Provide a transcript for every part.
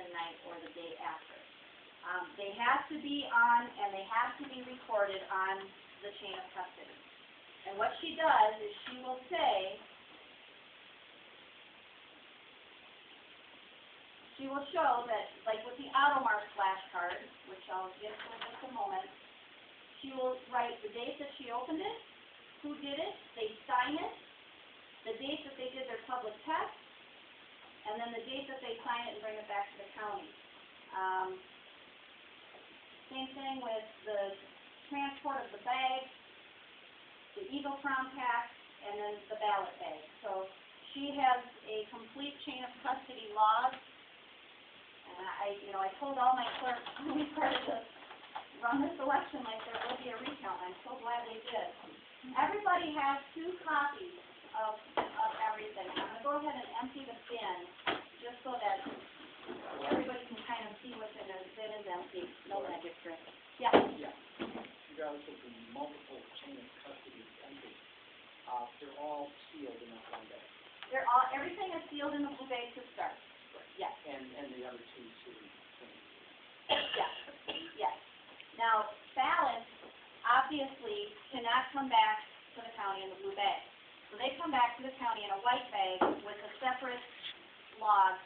election night or the day after. They have to be on, and they have to be recorded on the chain of custody. And what she does is she will say, she will show that, like with the AutoMart flashcard, which I'll get to in just a moment, she will write the date that she opened it, who did it, they sign it, the date that they did their public test, and then the date that they sign it and bring it back to the county. Same thing with the transport of the bag, the Eagle Crown pack, and then the ballot bag. So she has a complete chain of custody log. And I told all my clerks when we started to run this election like there will be a recount. I'm so glad they did. Everybody has 2 copies of everything. I'm going to go ahead and empty the bin just so that everybody can kind of see what's in it. The bin is empty. No magic trick. Yeah. Yeah. Regardless of the multiple chain of custody entries, they're all sealed in that one bag. Everything is sealed in the blue bag to start. Yes. And the other 2 sealed. Yes. Yes. Now, ballots obviously cannot come back to the county in the blue bag. So they come back to the county in a white bag with a separate log.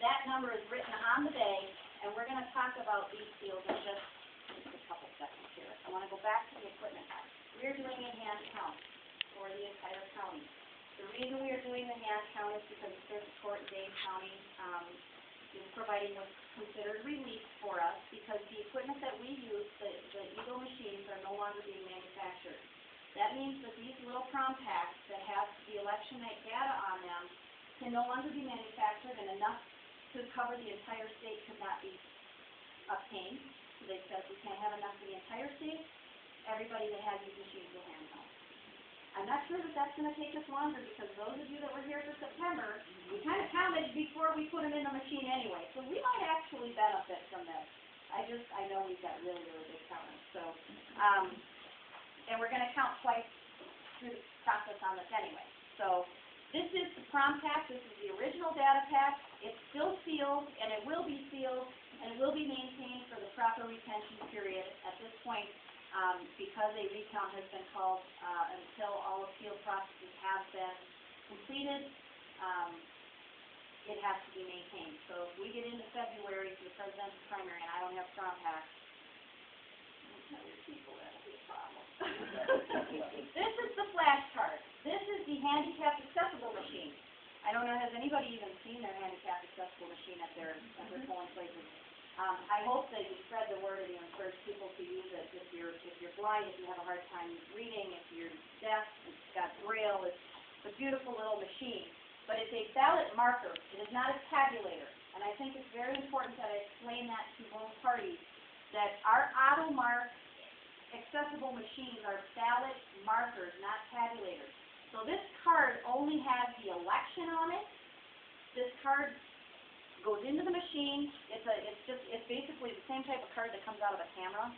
That number is written on the bag, and we're going to talk about these seals in just a couple seconds here. I want to go back to the equipment. We're doing a hand count for the entire county. The reason we are doing the hand count is because the circuit court in Dane County is providing what's considered relief for us because the equipment that we use, the Eagle machines, are no longer being manufactured. That means that these little prom packs that have the election night data on them can no longer be manufactured, and enough to cover the entire state could not be obtained. So they said we can't have enough for the entire state. Everybody that has these machines will hand count. I'm not sure that that's going to take us longer because those of you that were here for September, we kind of counted before we put them in the machine anyway. So we might actually benefit from this. I know we've got really, really big counters. So, and we're going to count twice through the process on this anyway. So this is the prom pack. This is the original data pack. It's still sealed, and it will be sealed, and it will be maintained for the proper retention period. At this point, because a recount has been called until all appeal processes have been completed, it has to be maintained. So if we get into February for the presidential primary and I don't have prom packs, I'll tell your people that'll be a problem. This is the flashcard. This is the handicapped accessible machine. I don't know, has anybody even seen their handicapped accessible machine at their polling places? I hope that you spread the word and you encourage people to use it. If you're blind, if you have a hard time reading, if you're deaf, it's got braille. It's a beautiful little machine. But it's a ballot marker. It is not a tabulator. And I think it's very important that I explain that to both parties, that our AutoMart accessible machines are ballot markers, not tabulators. So this card only has the election on it. This card goes into the machine. It's basically the same type of card that comes out of a camera.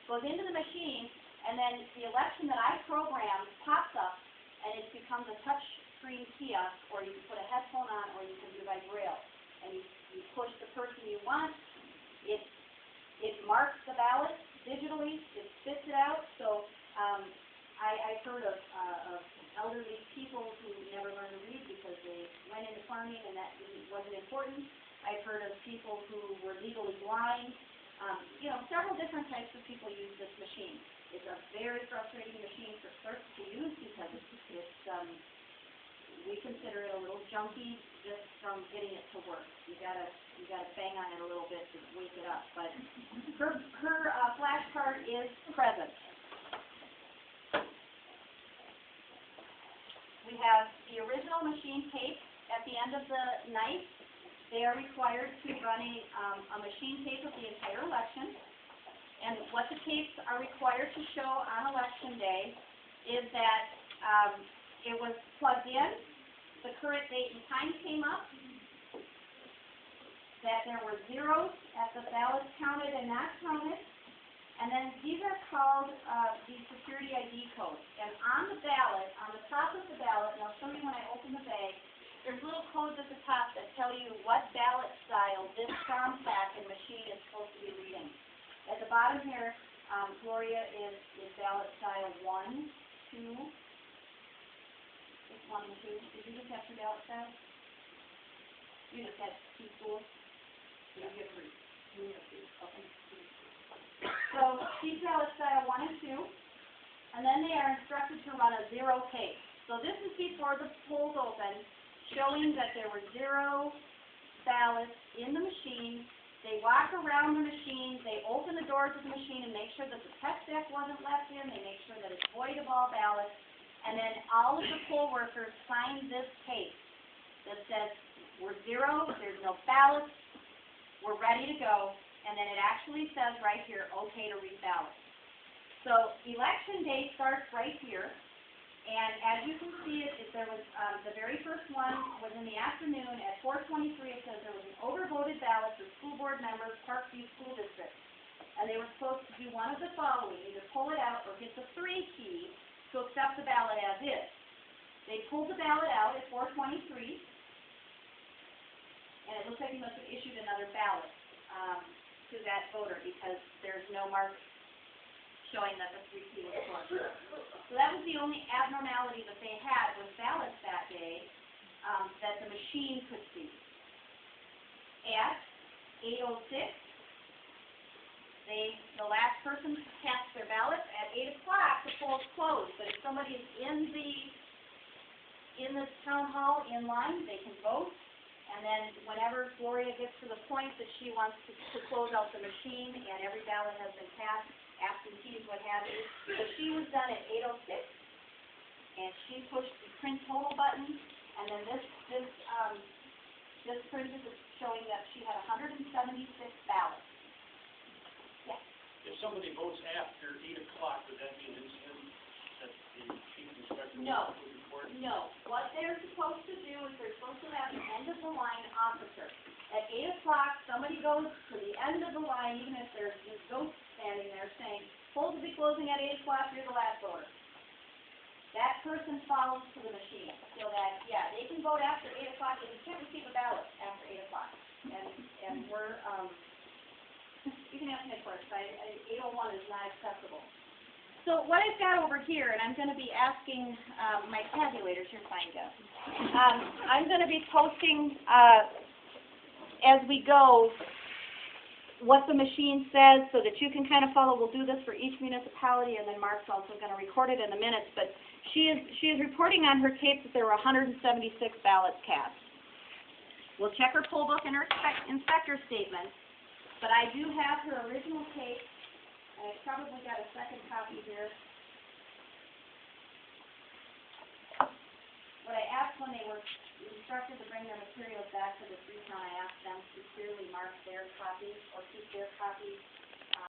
Goes into the machine, and then the election that I programmed pops up, and it becomes a touch screen kiosk, or you can put a headphone on, or you can do by braille. And you push the person you want. It marks the ballot digitally. It spits it out. So I've heard of elderly people who never learned to read because they went into farming and that wasn't important. I've heard of people who were legally blind. Several different types of people use this machine. It's a very frustrating machine for clerks to use because we consider it a little junky just from getting it to work. You gotta bang on it a little bit to wake it up. But her flashcard is present. We have the original machine tape at the end of the night. They are required to run a machine tape of the entire election. And what the tapes are required to show on election day is that it was plugged in, the current date and time came up, that there were zeros at the ballots counted and not counted, and then these are called the security ID codes. And on the ballot, on the top of the ballot, and I'll show you when I open the bag, there's little codes at the top that tell you what ballot this strong pack and machine is supposed to be reading. At the bottom here, Gloria is ballot style 1, 2. It's 1 and 2. Did you just have 2 ballot styles? You just had 2 schools? Yeah. You have 3. You have 2. Okay. So she's ballot style 1 and 2, and then they are instructed to run a 0 case. So this is before the polls open, showing that there were 0 ballots in the machine. They walk around the machine, they open the doors of the machine and make sure that the test deck wasn't left in, they make sure that it's void of all ballots, and then all of the poll workers sign this case that says, we're 0, there's no ballots, we're ready to go, and then it actually says right here, okay to read ballots. So election day starts right here. And as you can see, there was, the very first one was in the afternoon at 4:23. It says there was an overvoted ballot for school board members, Parkview School District. And they were supposed to do one of the following, either pull it out or hit the 3 key to accept the ballot as is. They pulled the ballot out at 4:23, and it looks like he must have issued another ballot to that voter because there's no mark showing that the 3 key was pushed. So that was the only abnormality that they had with ballots that day that the machine could see. At 8:06, the last person cast their ballot. At 8 o'clock, the polls closed. But if somebody is in the town hall in line, they can vote. And then whenever Gloria gets to the point that she wants to close out the machine and every ballot has been cast, absentees, what have you. So she was done at 8:06, and she pushed the print total button, and then this print is showing that she had 176 ballots. Yeah. If somebody votes after 8 o'clock, would that be an incident that the chief inspector No. would report? No. What they're supposed to do is they're supposed to have an end-of-the-line officer. At 8 o'clock, somebody goes to the end of the line, even if there's just ghosts standing there saying, polls will be closing at 8 o'clock, you're the last voter. That person follows to the machine, so that, yeah, they can vote after 8 o'clock, but you can't receive a ballot after 8 o'clock. And we're, you can ask me a question, 8:01 is not acceptable. So what I've got over here, and I'm going to be asking my tabulators, you're fine, Jeff. I'm going to be posting, as we go, what the machine says so that you can kind of follow. We'll do this for each municipality, and then Mark's also going to record it in the minutes. But she is reporting on her tape that there were 176 ballots cast. We'll check her poll book and her inspector statement, but I do have her original tape. I probably got a second copy here. What I asked when they were instructed to bring their materials back to the Recount, I asked them to clearly mark their copy or keep their copy